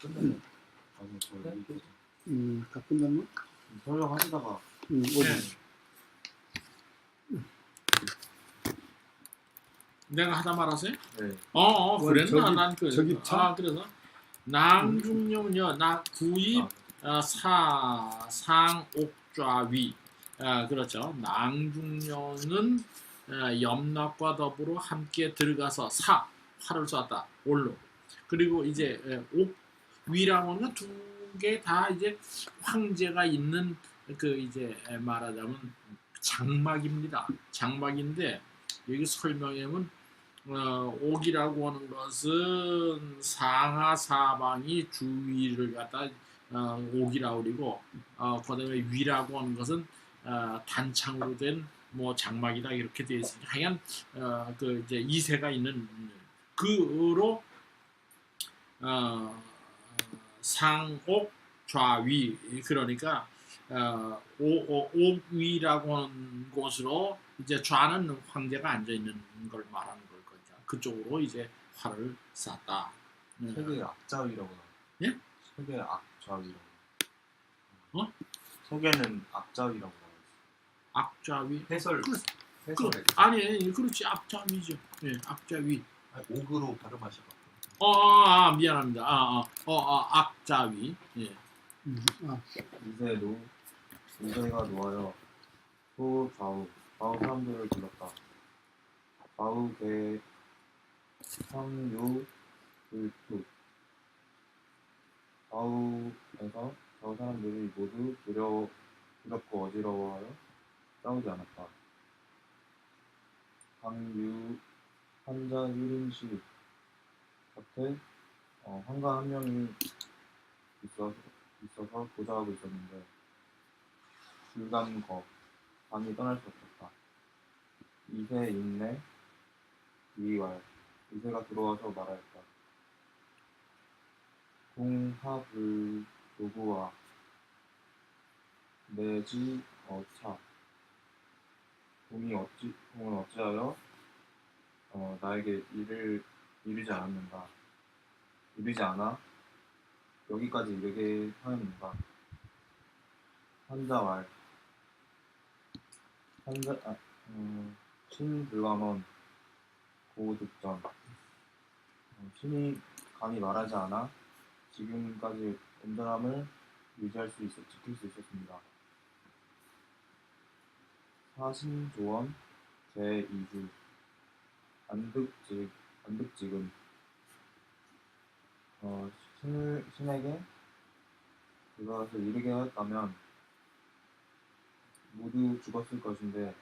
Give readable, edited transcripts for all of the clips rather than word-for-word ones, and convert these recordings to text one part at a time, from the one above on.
끝났네. 아니 저 다 끝났나? 설명하시다가 어디? 내가 하다 말았어요? 네. 그랬나? 저기- 난 저기 참- 그래서 낭중용녀 나 구입 상옥좌위 그렇죠. 낭중녀는 염락과 더불어 함께 들어가서 활을 쐈다. 올로. 그리고 이제 옥위라고 하는 두 개 다 이제 황제가 있는 그 이제 말하자면 장막입니다. 장막인데 여기 설명하면 옥이라고 하는 것은 상하 사방이 주위를 갖다 옥이라고 그러고 그다음에 위라고 하는 것은 단창으로 된 뭐 장막이다 이렇게 되어 있으니 하여간 그 이제 이세가 있는 그로 상옥 좌위 그러니까 옥위라고 하는 곳으로 이제 좌는 황제가 앉아 있는 걸 말하는 걸 거죠. 그쪽으로 이제 활을 쐈다. 세계의 악자위라고 나와요. 예? 세계의 악좌위라고. 어? 세계는 악자위라고 나와요. 악좌위. 해설 아니 그렇지 악좌위죠. 예, 악좌위. 옥으로 발음하시고 미안합니다. 악좌위. 예. 이세가 놓아요. 소 좌우 사람들을 불렀다. 좌우 개 상유 불투. 좌우 사람들이 모두 두렵고 어지러워하여 싸우지 않았다. 한자유림씨 곁에 황가 한 명이 있어서 보좌하고 있었는데 밤이 떠날 수 없었다. 이세 인내 이왈 이세가 들어와서 말하였다. 공하불도구와 내지 어차 공은 어찌하여 나에게 이르지 않아 여기까지 이르게 하였는가. 한자왈 신불감원 고득전 신이 감히 말하지 않아 지금까지 온전함을 지킬 수 있었습니다. 사신조원 제2주 안득직은 신에게 그것을 이르게 하였다면 모두 이미 죽었을 것인데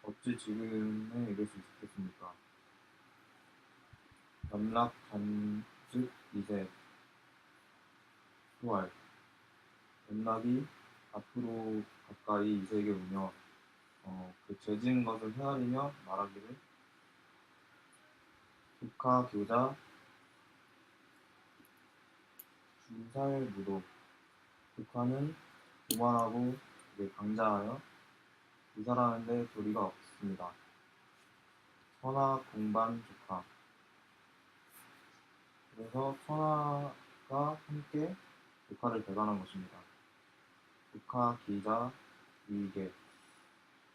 어찌 지금에 이를 수 있겠습니까? 연락간즉 이세 수활 연락이 앞으로 가까이 이세에게 오며 그 죄진 것을 헤아리며 말하기를 국하 교자 주살무도 국하는 교만하고 강자하여 유살하는데 도리가 없습니다. 천하 공반 조카 그래서 천하가 함께 조카를 배반한 것입니다. 국하 기자 위계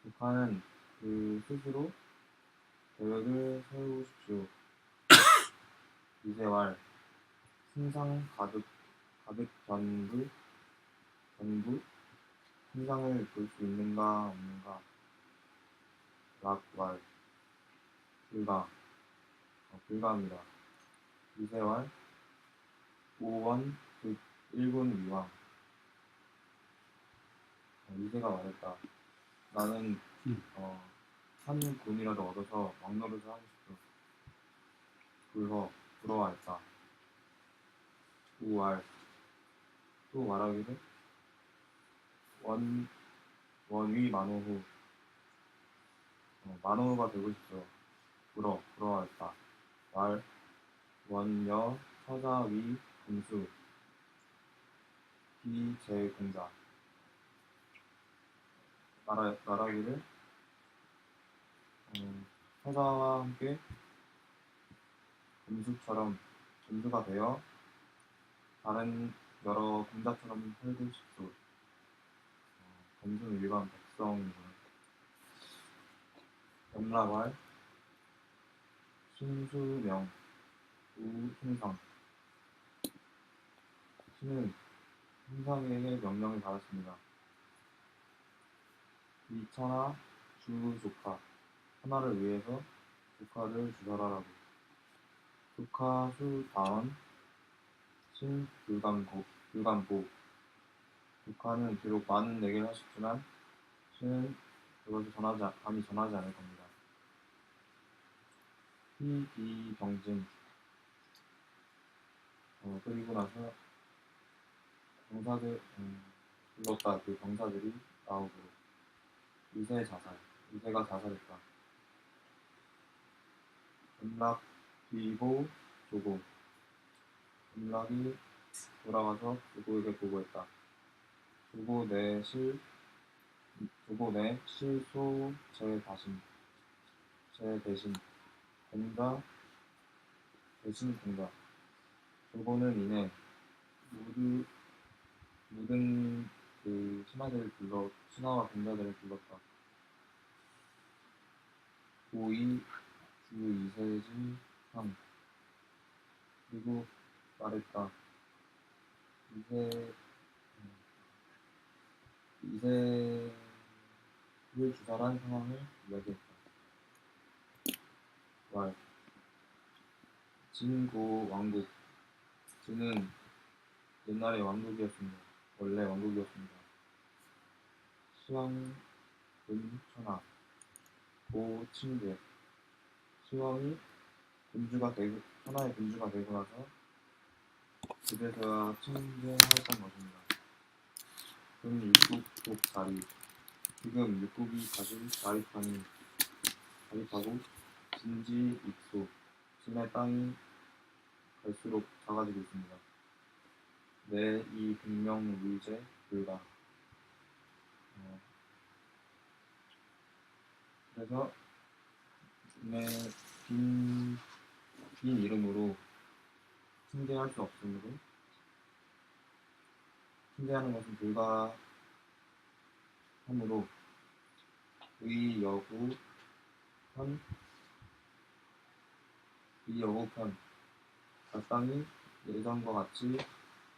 국하는 그 스스로 계획을 세우십시오. 이세왈 신상 가득 전부 신상을 볼 수 있는가 없는가 락왈 불가합니다. 이세왈 5원 즉 1군 위왕 이세가 말했다. 나는 한 군이라도 얻어서 왕노릇을 하고 싶어. 부러워했다. 우알 또 말하기를 원위 만호후 만호가 되고 싶어. 부러워했다. 왈 원여 서자위 금수 비제공자 말하기를 서자와 함께 금수처럼 전수가 되어 다른 여러 공자처럼 살고 싶소. 검수는 일반 백성이고요. 염라발, 신수명, 우승상. 신은 흥상에게 명령을 받았습니다. 이천하 주 조카, 천하를 위해서 조카를 주설하라고. 조카 수 다은 신 불간보. 조카는 비록 많은 얘기를 하셨지만 신은 그것을 감히 전하지 않을 겁니다. 희비병진. 그리고 나서 병사들 불렀다. 그 병사들이 나오고 유세 자살. 유세가 자살했다. 음락 비보 조고. 음락이 돌아와서 조고에게 보고했다. 조고 내 실소 제 대신 공자 대신 공자. 조고는 이내 모든 그 신하와 공자들을 불렀다. 고이 주 이세지 상. 그리고 말했다. 이세를 주살한 상황을 이야기했다. 말. 진고 왕국. 진은 옛날에 왕국이었습니다. 원래 왕국이었습니다. 시왕 근천하. 고친계. 시왕이 천하의 군주가 되고 나서 그제서야 침공하였던 것입니다. 육국 자리. 지금 육국이 다시 자립하고 진지 익소. 진의 땅이 갈수록 작아지고 있습니다. 내 이 백명 위제 불가. 그래서 내 빈 이름으로 칭대할 수 없으므로 칭대하는 것은 불가하므로 의여구편 마땅히 예전과 같이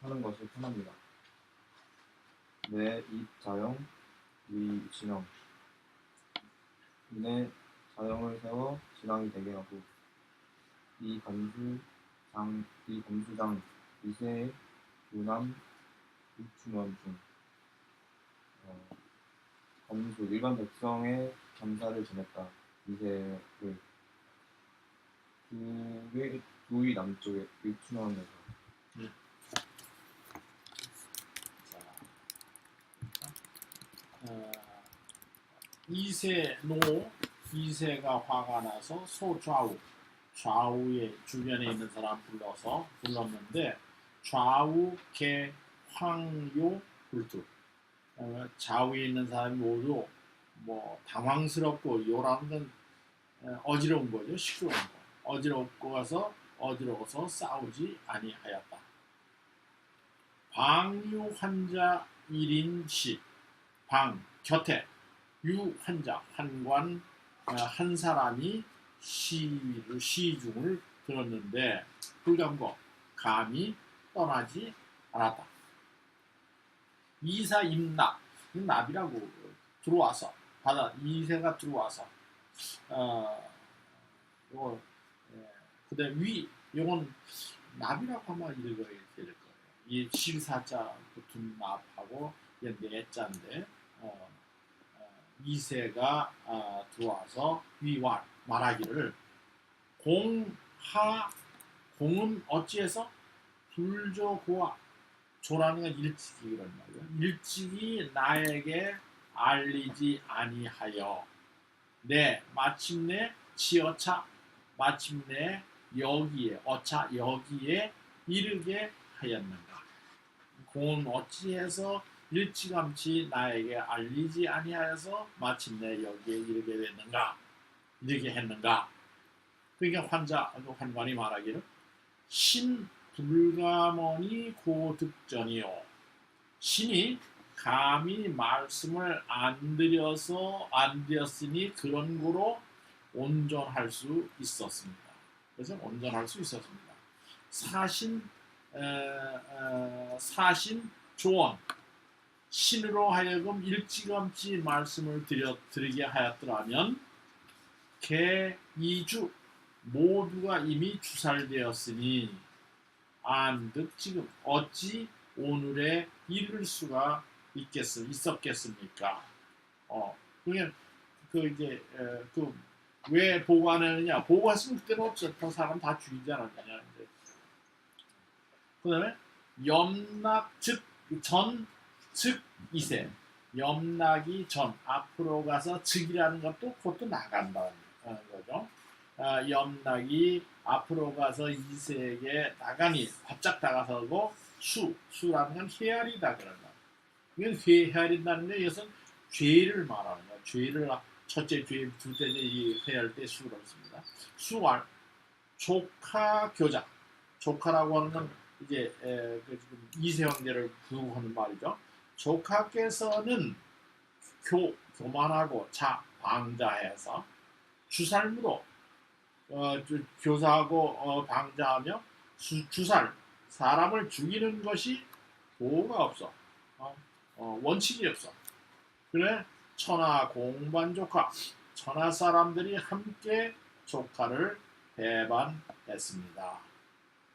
하는 것이 편합니다. 내 입 자영 위 진영. 이내 자영을 세워 진왕이 되게 하고 이 검수장 이세의 유남 유춘원 중. 검수 일반 백성의 감사를 지냈다. 이세를 두위 남쪽에 유춘원에서. 이세가 화가 나서 좌우의 주변에 있는 사람 불렀는데 좌우 개 황요 불두. 좌우에 있는 사람이 모두 뭐 당황스럽고 요라는 건 어지러운 거죠. 시끄러운 거. 어지러워서 싸우지 아니하였다. 방유 환자 1인시. 방 곁에 유 환자 환관 한 사람이 시중을 들었는데 불감거 감히 떠나지 않았다. 이사 임납. 납이라고 들어와서 이세가 들어와서 요거 그다음 위 요건 납이라고 하면 읽어야 될 거예요. 이 실사자 붙은 납하고 내자인데 이세가 들어와서 위와 말하기를 공은 어찌해서 불조고와 조라는 건 일찍이 그런 말이에요. 일찍이 나에게 알리지 아니하여 마침내 지어차 마침내 여기에 이르게 하였는가. 공은 어찌해서 일찌감치 나에게 알리지 아니하여서 마침내 여기에 이르게 했는가. 그러니까 환관이 말하기를 신 불가머니 고득전이요. 신이 감히 말씀을 안 드렸으니 그런 거로 온전할 수 있었습니다. 그래서 온전할 수 있었습니다. 사신 조언 신으로 하여금 일찌감치 말씀을 드리게 하였더라면 개 2주 모두가 이미 주살되었으니 안득 지금 어찌 오늘에 이를 수가 있었겠습니까? 그게 이제 왜 보고 안 하느냐? 보고 했으면 그때는 없었던 사람 다 죽이지 않았느냐? 그다음에 염락 즉 이세 염락이 전 앞으로 가서 즉이라는 것도 그것도 나간다는 거죠. 염락이 앞으로 가서 이세에게 나가니 바짝 다가서고 수라는 건 헤아리다 그런다. 이건 헤아린다는 게 이것은 죄를 말하는 거야. 죄를 첫째 죄, 둘째 죄 헤아릴 때 수라고 씁니다. 수와 조카 교자. 조카라고 하는 건 이제 지금 이세 형제를 부르는 말이죠. 조카께서는 교만하고 방자해서 주살무도 교사하고 방자하며 주살 사람을 죽이는 것이 도가 없어. 원칙이 없어. 그래 천하 공반 조카 천하 사람들이 함께 조카를 배반했습니다.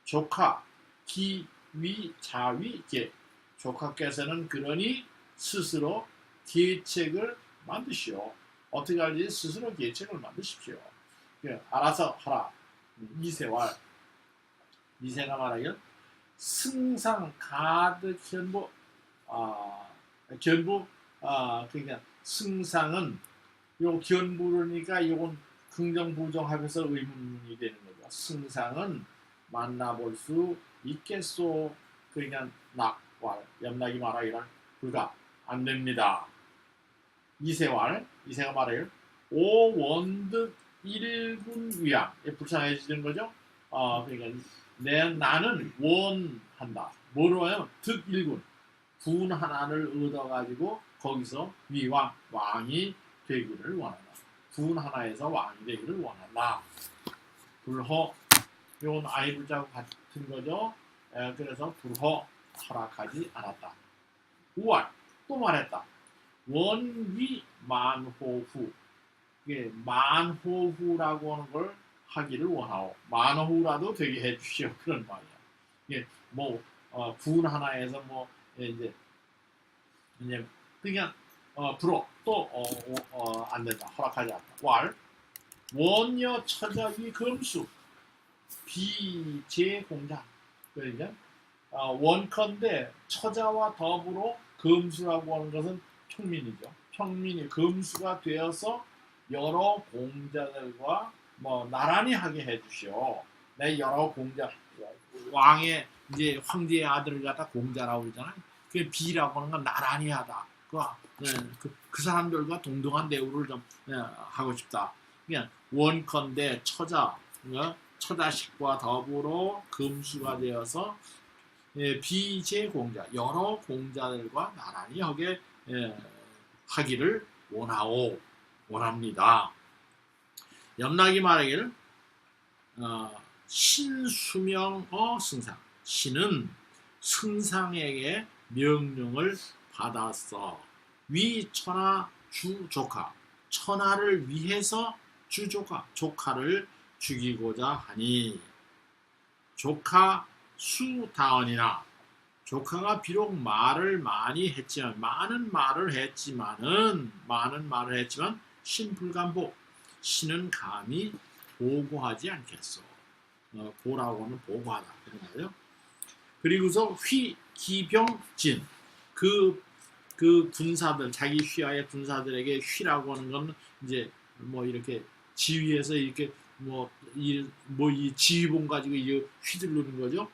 조카 기위 자위 계 조카께서는 그러니 스스로 계책을 만드시오. 어떻게 할지 스스로 계책을 만드십시오. 알아서 하라. 이세가 말하기를 승상 가득 그러니까 승상은 요 견부르니까 이건 긍정 부정합해서 의문이 되는 거죠. 승상은 만나볼 수 있겠소. 그러니까 염락이 말하기를 불가 안 됩니다. 이세가 말하기를 오 원득 일군 위양 불쌍해지는 거죠. 그러니까 나는 원한다. 뭐로 해요? 득 일군 군 하나를 얻어가지고 거기서 왕이 되기를 원한다. 군 하나에서 왕이 되기를 원한다. 불허 이건 아이 불자하고 같은 거죠. 그래서 불허 허락하지 않았다. 우알 또 말했다. 원위 만호후 이게 만호후라고 하는 걸 하기를 원하오. 만호후라도 되게 해주시오. 그런 말이야. 이게 군 하나에서 이제 그냥 불어 또 안 된다. 허락하지 않다. 왈 원여 처자위 금수 비제공자 그러니까 원컨대 처자와 더불어 금수라고 하는 것은 평민이죠. 평민이 금수가 되어서 여러 공자들과 나란히 하게 해주시오. 내 여러 공자 왕의 이제 황제의 아들을 갖다 공자라고 그러잖아요. 그 비라고 하는 건 나란히 하다. 그 사람들과 동등한 대우를 좀 하고 싶다. 그냥 원컨대 처자식과 더불어 금수가 되어서 비제공자 여러 공자들과 나란히 하기를 원합니다. 염락이 말하기를 신수명어 승상 신은 승상에게 명령을 받았어. 위천하 주조카 천하를 위해서 조카를 죽이고자 하니 조카 수다언이나 조카가 비록 말을 많이 했지만 많은 말을 했지만 신불간보 신은 감히 보고하지 않겠소. 보라고 하면 보고하다 그런 거예요. 그리고서 기병진 그 군사들 자기 휘하의 군사들에게 휘라고 하는 건 이제 이렇게 지휘해서 이렇게 이 지휘봉 가지고 휘두르는 거죠.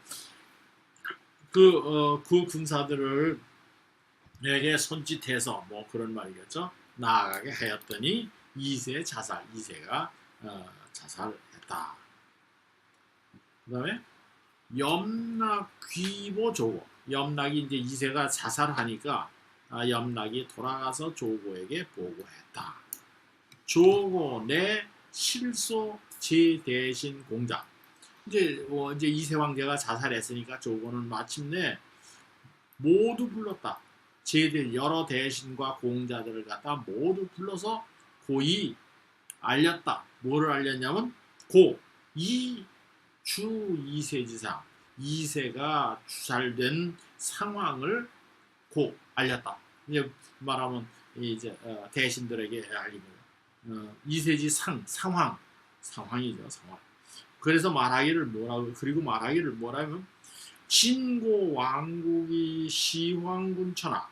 그 군사들을 내게 손짓해서 그런 말이겠죠. 나아가게 하였더니 이세가 자살했다. 그다음에 염락 귀보 조고. 염락이 이제 이세가 자살하니까 염락이 돌아가서 조고에게 보고했다. 조고 내 실소 제 대신 공자. 이제 이세 황제가 자살했으니까 조고는 마침내 모두 불렀다. 제대 여러 대신과 공자들을 갖다 모두 불러서 고이 알렸다. 뭐를 알렸냐면 이 주 이세지상 이세가 주살된 상황을 알렸다. 이제 말하면 이제 대신들에게 알리면 이세지 상황이죠. 상황. 그래서 그리고 말하기를 뭐라면 진고 왕국이 시황군천하.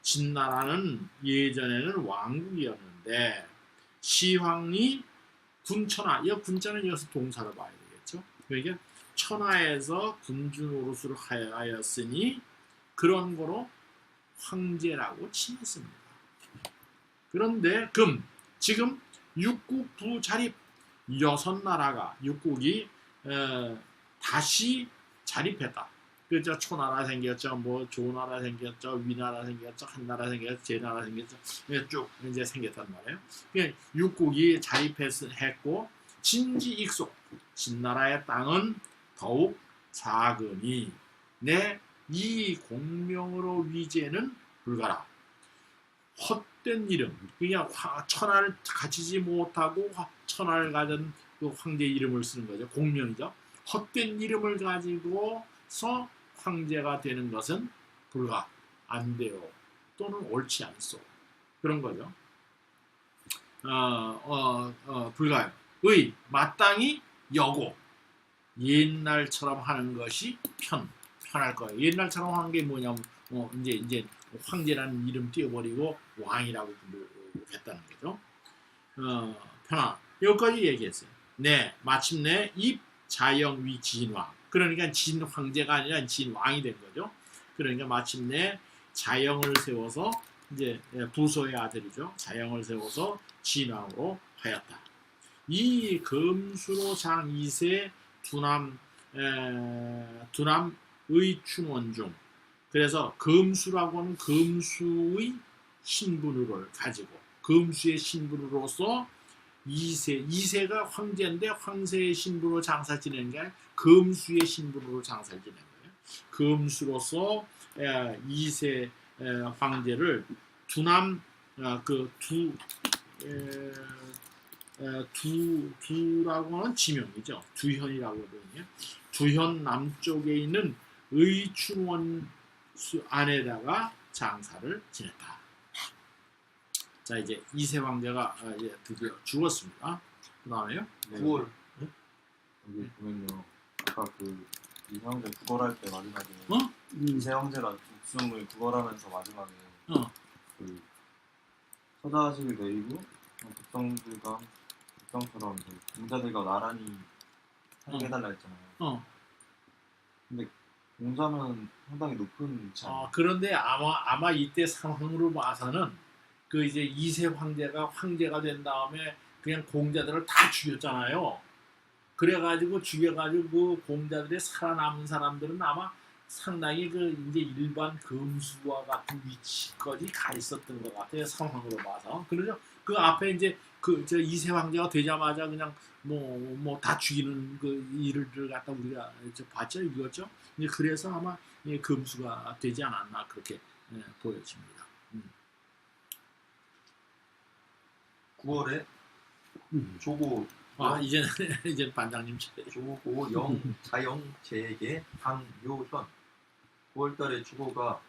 진나라는 예전에는 왕국이었는데 시황이 군천하. 이 군자는 여기서 동사를 봐야 되겠죠. 그러니까 천하에서 군주 노릇을 하였으니 그런 거로 황제라고 칭했습니다. 그런데 지금 육국 부자립 6나라가 육국이 다시 자립했다. 그죠? 초나라 생겼죠, 뭐 조나라 생겼죠, 위나라 생겼죠, 한나라 생겼죠, 제나라 생겼죠, 쭉 이제 생겼단 말이에요. 그러니까 육국이 자립했고 진지익소 진나라의 땅은 더욱 작으니 내 이 공명으로 위제는 불가라. 헛된 이름, 그냥 천하를 가지지 못하고 천하를 가진 그 황제 이름을 쓰는 거죠. 공명이죠. 헛된 이름을 가지고서 황제가 되는 것은 불가, 안 돼요. 또는 옳지 않소. 그런 거죠. 불가요. 마땅히 여고. 옛날처럼 하는 것이 편할 거예요. 옛날처럼 하는 게 뭐냐면 이제 황제라는 이름 띄워버리고 왕이라고 부르겠다는 거죠. 여기까지 얘기했어요. 네, 마침내 입자영 위 진왕. 그러니까 진황제가 아니라 진왕이 된 거죠. 그러니까 마침내 자영을 세워서 이제 부소의 아들이죠. 자영을 세워서 진왕으로 하였다. 이 금수로 장 2세 두남 의춘원 중. 그래서 금수라고 하는 금수의 신분을 가지고 금수의 신분으로서 이세가 황제인데 황제의 신분으로 장사 지내는 게 아니라 금수의 신분으로 장사 지내는 거예요. 금수로서 이세 황제를 두라고 하는 지명이죠. 두현이라고 하거든요. 두현 남쪽에 있는 의춘원 안에다가 장사를 지냈다. 자, 이제 이세 황제가 이제 드디어 죽었습니다. 그 다음에요? 네. 9월 여기 보면요. 아까 그 이세 황제 구걸할 때 마지막에 이세 황제가 목숨을 구걸하면서 마지막에 그 서자식을 내리고 백성처럼 공자들과 나란히 하게 해달라 했잖아요. 근데 공자는 상당히 높은 자. 그런데 아마 이때 상황으로 봐서는 그 이제 이세 황제가 황제가 된 다음에 그냥 공자들을 다 죽였잖아요. 그래가지고 죽여가지고 그 공자들의 살아남은 사람들은 아마 상당히 그 이제 일반 금수와 같은 위치까지 가 있었던 것 같아요. 상황으로 봐서. 그래서 그 앞에 이제 저 이세 황제가 되자마자 그냥 뭐 다 죽이는 그 일을 갖다 우리가 봤죠, 읽었죠. 이제 그래서 아마 금수가 되지 않았나 그렇게 보여집니다. 9월에 조고 이제 반장님 조고 자영 제에게 강요현 9월달에 조고가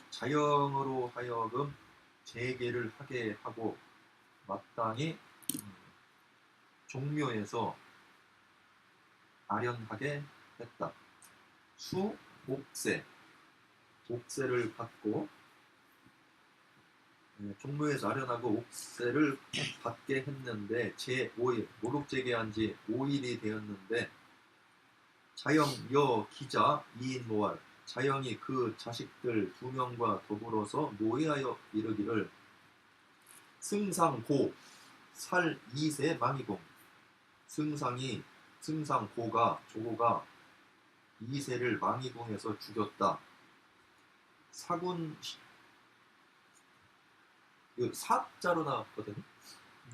자영으로 하여금 재계를 하게 하고 마땅히 종묘에서 아련하게 했다. 옥세를 받고 종묘에서 아련하고 옥세를 받게 했는데 제5일 모독제계한 지 5일이 되었는데 자영 여 기자 2인 모할 자영이 그 자식들 2명과 더불어서 노예하여 이르기를 승상고 살 2세 망이공 승상고가 조고가 이세를 망이궁에서 죽였다. 사군 이 사자로 나왔거든요.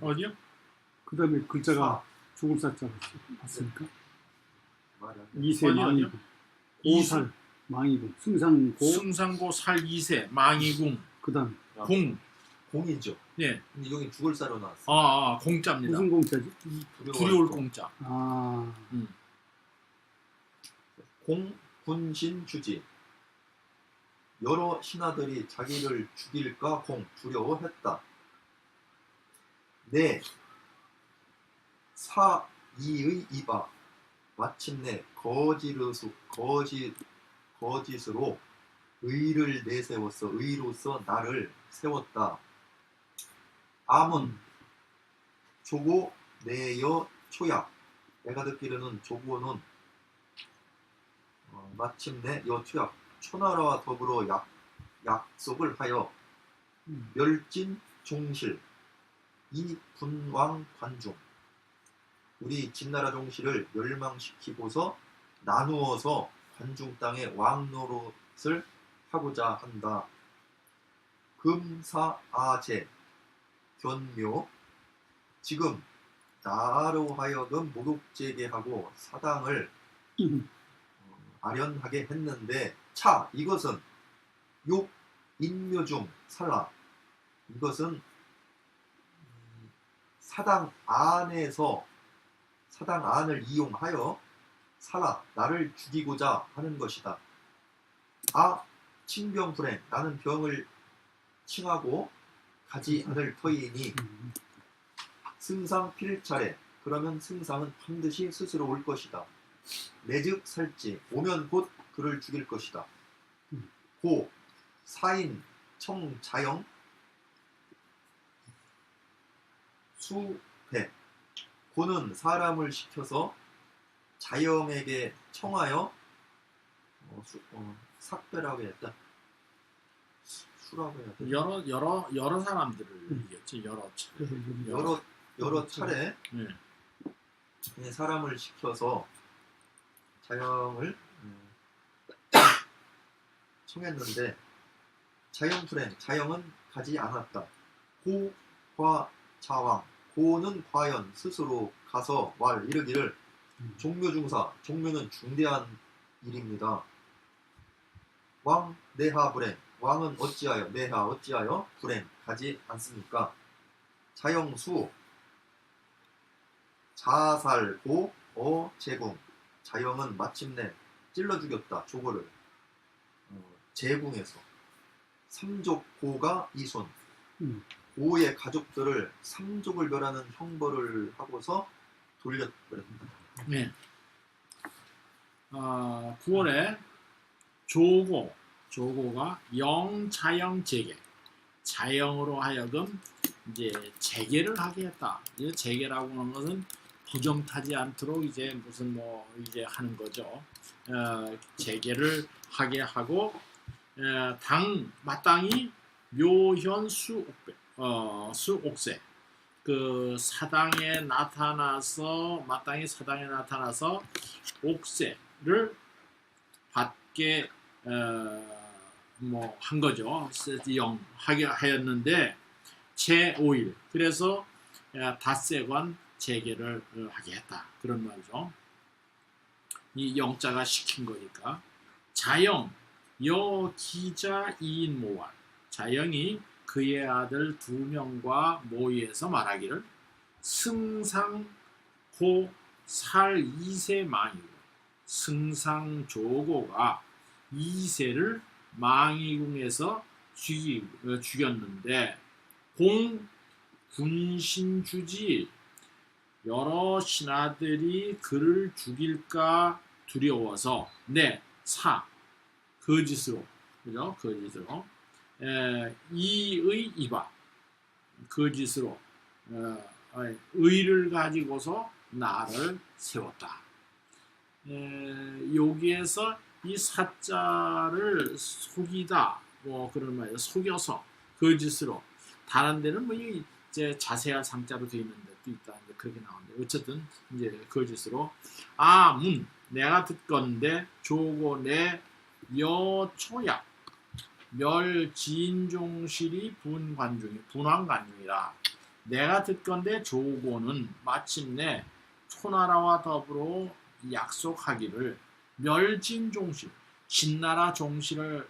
어디요? 그 다음에 글자가 죽을 사자가 맞습니까? 말이 안 돼. 이세 어디요? 망이군. 고살 망이군. 승상고. 승상고 살 2세 망이궁 그 다음 궁. 공이죠. 예. 근데 여기 죽을 사로 나왔어. 공짜입니다. 무슨 공자지? 두려울 공짜. 아, 공 군신 주지. 여러 신하들이 자기를 죽일까 공 두려워했다. 네. 사이의 이바 마침내 거짓으로 의를 내세웠어. 의로서 나를 세웠다. 암은 조고 내여 초약. 내가 듣기로는 조고는 마침내 여 초약 초나라와 더불어 약속을 하여 멸진 종실 이 분왕 관중 우리 진나라 종실을 멸망시키고서 나누어서 관중 땅에 왕노릇을 하고자 한다. 금사아제 견묘 지금 나로 하여금 모욕제게하고 사당을 아련하게 했는데 차 이것은 욕 인묘중 살라 이것은 사당 안에서 사당 안을 이용하여 살아 나를 죽이고자 하는 것이다. 아 칭병불행 나는 병을 칭하고 가지 않을 터이니 승상 필차례 그러면 승상은 반드시 스스로 올 것이다. 내즉 살지 오면 곧 그를 죽일 것이다. 고 사인 청자영 수배 고는 사람을 시켜서 자영에게 청하여 삭배라고 했다. 수라고 해야 되나? 여러 사람들을 얘기했지. 여러 차례 네. 사람을 시켜서 자영을 청했는데 자영불행 자영은 가지 않았다. 고과자왕 고는 과연 스스로 가서 말 이르기를 종묘중사 종묘는 중대한 일입니다. 왕 내하 불행 왕은 어찌하여 내하 어찌하여 불행 가지 않습니까? 자영수 자살고 제궁 자영은 마침내 찔러 죽였다. 조고를 제궁에서 삼족고가 이손 고의 가족들을 삼족을 멸하는 형벌을 하고서 돌려버렸다. 네. 9월에 조고가 영자영 재계 자영으로 하여금 이제 재계를 하게 했다. 이 재계라고 하는 것은 부정타지 않도록 이제 무슨 뭐 이제 하는 거죠. 재계를 하게 하고 마땅히 묘현 수옥세 그 사당에 나타나서 마땅히 사당에 나타나서 옥세를 받게 뭐 한 거죠. 하게 하였는데 제5일 그래서 닷새관 재계를 하게 했다. 그런 말이죠. 이 영자가 시킨 거니까 자영 여 기자 이인 모활 자영이 그의 아들 2명과 모의해서 말하기를 승상 고 살 2세 망이고 승상조고가 2세를 망이궁에서 죽였는데 공 군신주지 여러 신하들이 그를 죽일까 두려워서 사 거짓으로 그죠? 거짓으로 이의 이바 거짓으로 의를 가지고서 나를 세웠다. 여기에서 이 사자를 속이다 뭐 그런 말이에요. 속여서 거짓으로 다른 데는 뭐 이제 자세한 상자로 되어 있는 데도 있다는데 그렇게 나오는데 어쨌든 이제 거짓으로 내가 듣건대 조고 내 여초약 멸진종실이 분황관중이라. 내가 듣건대 조고는 마침내 초나라와 더불어 약속하기를 멸진종실, 진나라 종실을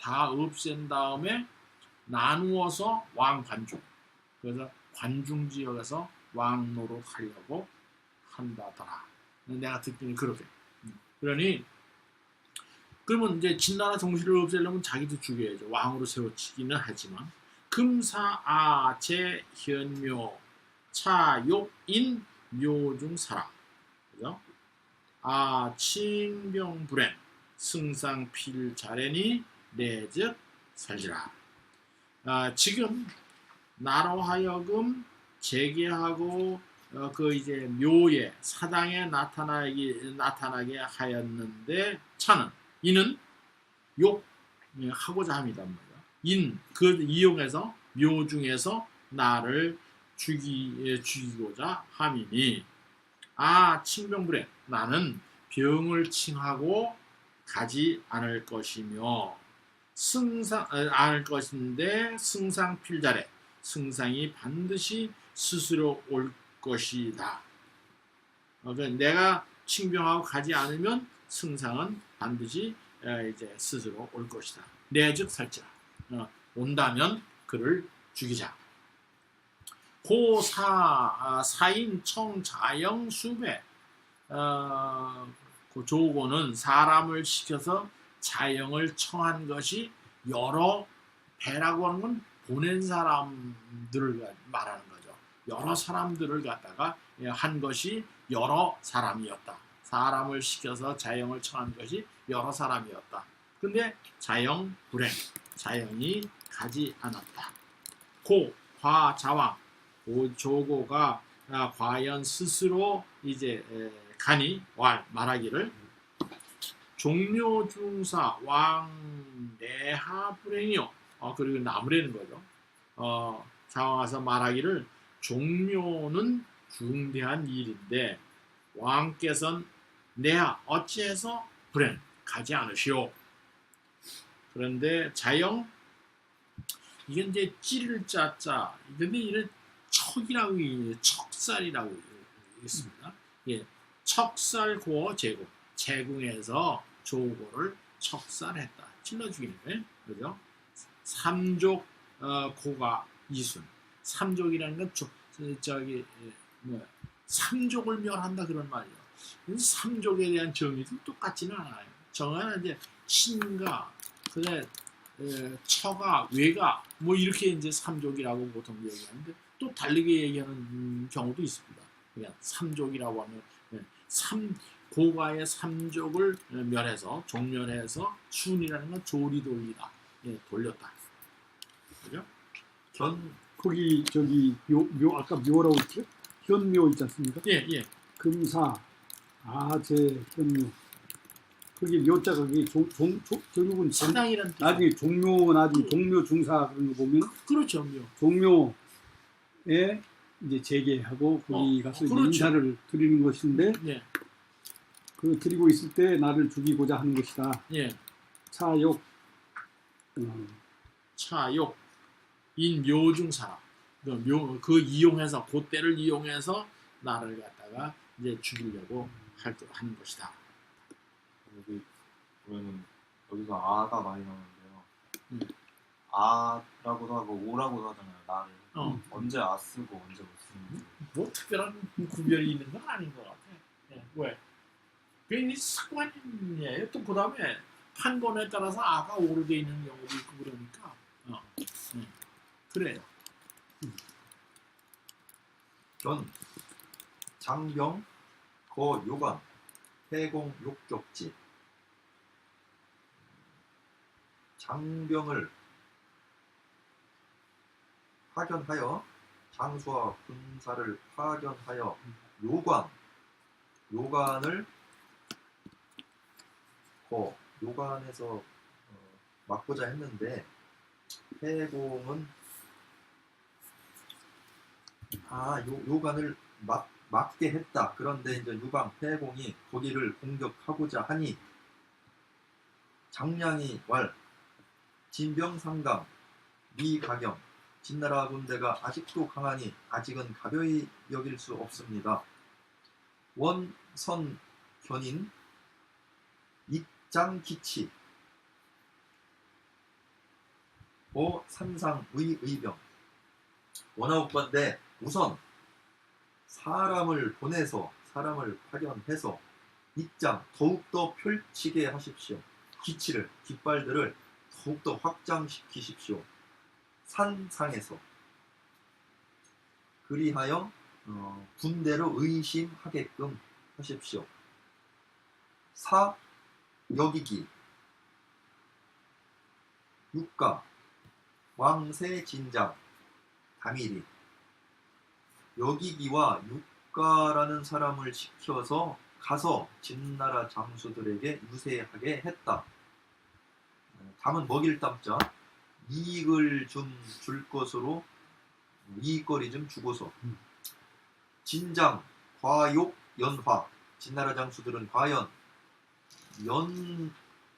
다 없앤 다음에 나누어서 왕관중, 그래서 관중지역에서 왕노로 하려고 한다더라. 내가 듣기는 그렇게. 그러니 그러면 이제 진나라 종실을 없애려면 자기도 죽여야죠. 왕으로 세워지기는 하지만 금사아제 현묘 차욕인 묘중사라. 그죠? 칭병불행 승상필자래니 내적 살지라. 지금 나로 하여금 재개하고 그 이제 묘에 사당에 나타나게 하였는데 차는 이는 욕하고자 합니다. 그 이용해서 묘 중에서 나를 죽이고자 함이니 칭병불행 나는 병을 칭하고 가지 않을 것이며 않을 것인데 승상필자래 승상이 반드시 스스로 올 것이다. 그러니까 내가 칭병하고 가지 않으면 승상은 반드시 이제 스스로 올 것이다. 내즉 살지라. 온다면 그를 죽이자. 사인 청자영 수배. 그 조고는 사람을 시켜서 자영을 청한 것이 여러 배라고 하는 건 보낸 사람들을 말하는 거죠. 여러 사람들을 갖다가 한 것이 여러 사람이었다. 사람을 시켜서 자영을 청한 것이 여러 사람이었다. 근데 자영 불행, 자영이 가지 않았다. 과자왕, 조고가 과연 스스로 이제 간이 말하기를 종묘중사 왕내하 불행이요. 그리고 나무라는 거죠. 자왕와서 말하기를 종묘는 중대한 일인데 왕께서는 내하 어찌해서 불행 가지 않으시오. 그런데 자영 이게 이제 찌를 짜짜 근데 이런 척이라고 척살이라고 있습니다. 예, 척살 고어 제궁 제궁에서 조고를 척살했다. 찔러 죽이는 거예요. 그죠? 삼족 고가 이순. 삼족이라는 건 삼족을 멸한다 그런 말이에요. 삼족에 대한 정의도 똑같지는 않아요. 정의는 이제 친가, 그래 처가, 외가 뭐 이렇게 이제 삼족이라고 보통 얘기하는데 또 다르게 얘기하는 경우도 있습니다. 그냥 삼족이라고 하면 고가의 삼족을 멸해서 종멸해서 순이라는 건 조리 돌리다, 돌렸다. 그죠? 거기 묘 아까 묘라고 했죠? 현묘 있지 않습니까? 예. 금사 아제 현묘. 거기 묘자가 그게 결국은 사당이라는 뜻. 나중에 종묘 중사 그런 거 보면 그렇죠, 묘. 종묘에 이제 재개하고 거기 가서 그렇죠. 인사를 드리는 것인데 예. 그 드리고 있을 때 나를 죽이고자 하는 것이다. 예. 차욕. 차욕 인묘중사라. 그 이용해서 그때를 이용해서 나를 갖다가 이제 죽이려고 하는 것이다. 여기 보면은 여기서 아가 많이 나오는데요. 아라고도 하고 오라고도 하잖아요. 나를 언제 아 쓰고 언제 못 쓰는. 뭐 특별한 구별이 있는 건 아닌 것 같아. 왜? 괜히 습관이에요. 또 그 다음에 판본에 따라서 아가 오로 돼 있는 경우도 있고 그러니까. 그래요. 장병 거요관 해공 욕격지. 장병을 파견하여 장수와 군사를 파견하여 요관을 요관에서 막고자 했는데 해공은 요관을 막게 했다. 그런데 이제 유방 폐공이 거기를 공격하고자 하니 장량이 왈 진병상강 미가경 진나라 군대가 아직도 강하니 아직은 가벼이 여길 수 없습니다. 원선견인 입장기치 산상의병 원하옵건대 우선 사람을 보내서 사람을 파견해서 입장 더욱더 펼치게 하십시오. 기치를 깃발들을 더욱더 확장시키십시오. 산상에서 그리하여 군대로 의심하게끔 하십시오. 사 여기기 육가 왕세진장 담일이 여기기와 육가라는 사람을 시켜서 가서 진나라 장수들에게 유세하게 했다. 담은 먹일 담자 이익을 좀 줄 것으로 이익거리 좀 주고서 진장 과욕 연화 진나라 장수들은 과연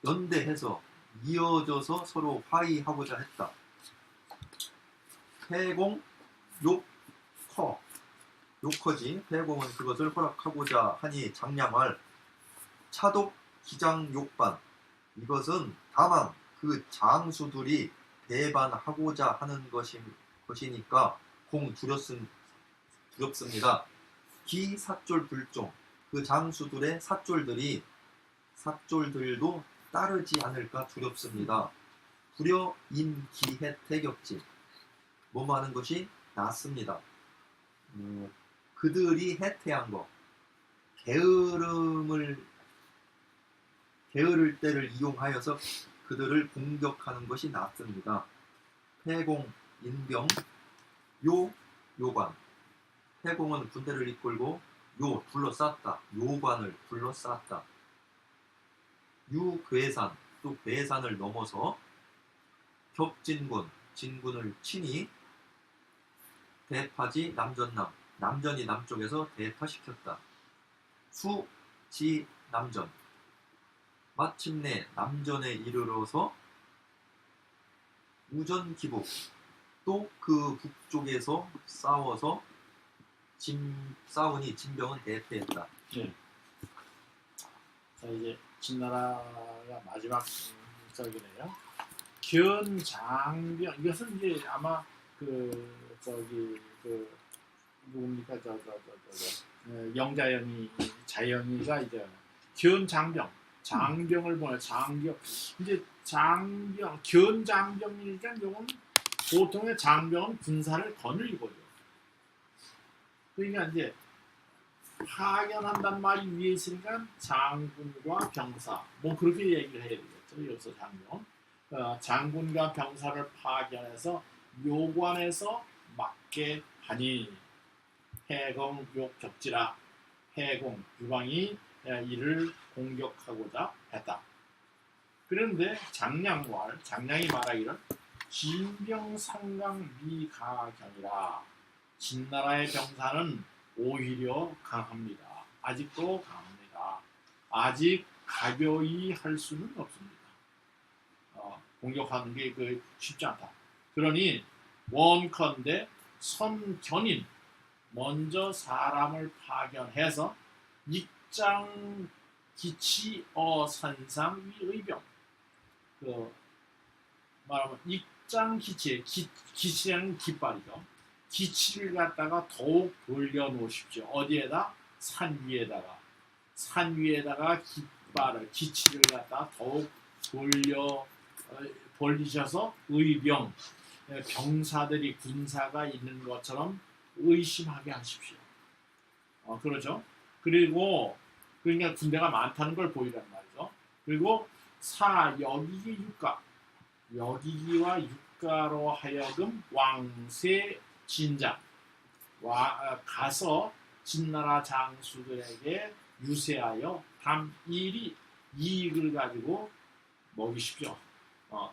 연대해서 이어져서 서로 화의하고자 했다. 폐공 욕커 욕커지 폐공은 그것을 허락하고자 하니 장량할 차독 기장 욕반 이것은 다만 그 장수들이 배반하고자 하는 것이니까 공 두렵습니다. 기사쫄 불종 그 장수들의 사쫄들도 따르지 않을까 두렵습니다. 불여 인기해 태격지 뭐뭐 하는 것이 낫습니다. 그들이 해태한 것 게으를 때를 이용하여서 그들을 공격하는 것이 낫습니다. 폐공 인병 요관 폐공은 군대를 이끌고 둘러쌌다. 요관을 둘러쌌다. 유괴산 또 괴산을 넘어서 격진군 진군을 치니 대파지 남전남 남전이 남쪽에서 대파시켰다. 수지 남전 마침내 남전에 이르러서 우전기북 또 그 북쪽에서 싸우니 진병은 대패했다. 네. 자 이제 진나라가 마지막 저기네요. 견장병 이것은 이제 아마 누굽니까 영자영이 자영이가 이제 장병을 보내 장병 이제 견장병이니까 이건 보통의 장병은 군사를 거느리고요. 그러니까 이제 파견한단 말이 위에 있으니까 장군과 병사 뭐 그렇게 얘기를 해야 되겠죠. 여기서 장군과 병사를 파견해서 요관에서 막게 하니 해공 욕적지라 해공 유방이 이를 공격하고자 했다. 그런데 장량이 말하기를 진병상강 미가경이라 진나라의 병사는 오히려 강합니다. 아직도 강합니다. 아직 가벼이 할 수는 없습니다. 공격하는 게 쉽지 않다. 그러니 원컨대 선견인 먼저 사람을 파견해서 익장 기치 산상 위의병 말하면 익장 기치는 깃발이죠. 기치를 갖다가 더욱 돌려놓으십시오. 어디에다? 산 위에다가 기치를 갖다가 더욱 벌리셔서 의병 병사들이 군사가 있는 것처럼 의심하게 하십시오. 그렇죠? 그리고 그러니까 군대가 많다는 걸 보이란 말이죠. 그리고 여기기와 육가로 하여금 왕세 진장 가서 진나라 장수들에게 유세하여 담일이 이익을 가지고 먹이십시오.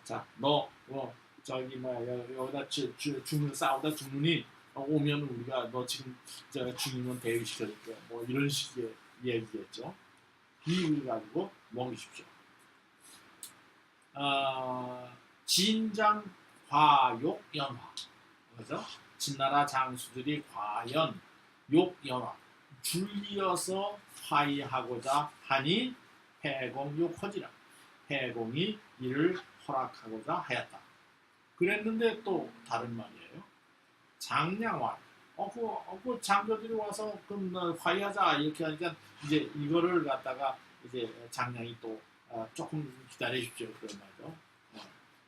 자, 여기다 싸우다 죽느니 오면 우리가 너 지금 죽이면 대위시켜줄게 뭐 이런 식의 얘기겠죠. 비유를 가지고 먹이십시오. 진장 과욕 연화. 그래서 진나라 장수들이 과연 욕 연화 줄이어서 화의하고자 하니 패공욕허지라. 패공이 이를 허락하고자 하였다. 그랬는데 또 다른 말이에요. 장량화. 그 장교들이 와서 그럼 화의하자 이렇게 하니까 이제 이거를 갖다가 이제 장량이 또 조금 기다리십시오 그런 말이죠.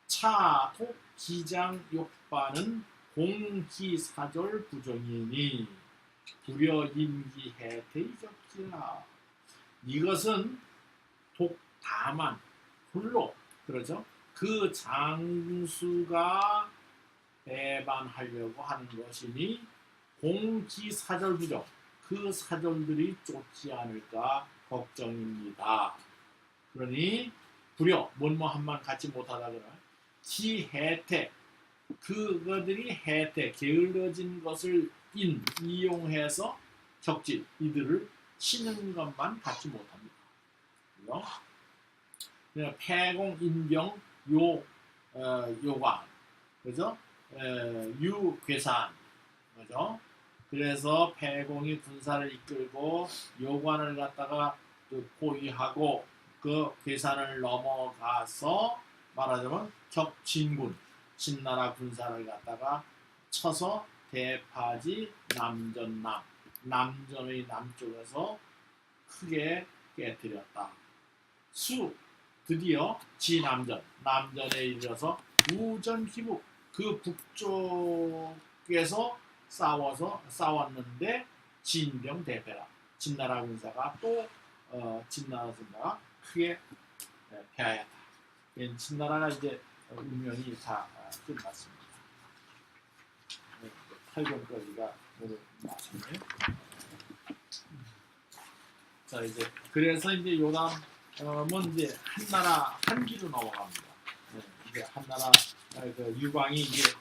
차토 기장 욕반은 공기사절 부정이니 불여 임기해태의 적지라. 이것은 독다만 홀로 그러죠. 그 장수가 배반하려고 하는 것이니 공기사절 부정 그 사절들이 쫓지 않을까 걱정입니다. 그러니 불여 뭐뭐한만 갖지 못하다 그러나 기혜태 그들이 혜태 게을러진 것을 이용해서 적지 이들을 치는 것만 갖지 못합니다. 그죠? 패공 인경 요관 그죠? 유괴산 그죠? 그래서 패공이 군사를 이끌고 요관을 갖다가 포위하고 그 괴산을 넘어가서 말하자면 적진군 진나라 군사를 갖다가 쳐서 대파지 남전의 남쪽에서 크게 깨뜨렸다. 드디어 남전에 이르러서 우전기북 그 북쪽에서 싸웠는데 진병 대패라. 진나라 군사가 또 진나라 군사가 크게 패하였다. 진나라가 이제 운명이 다 끝났습니다. 8권까지가 오늘 마쳤네요. 자 이제 그래서 이제 요담은 이제 한나라 한기로 넘어갑니다. 이제 한나라 그 유광이 이제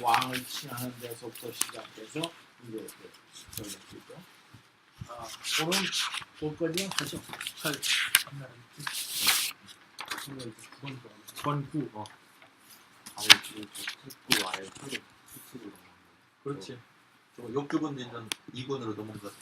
왕을 칭하는 데서부터 시작해서 이제 전략이죠. 오늘 볼거리는 하죠. 한나라 건구 아예 듣고 아예 소리 듣고 그렇지. 저 욕주분 인전 2군으로 넘어간 것.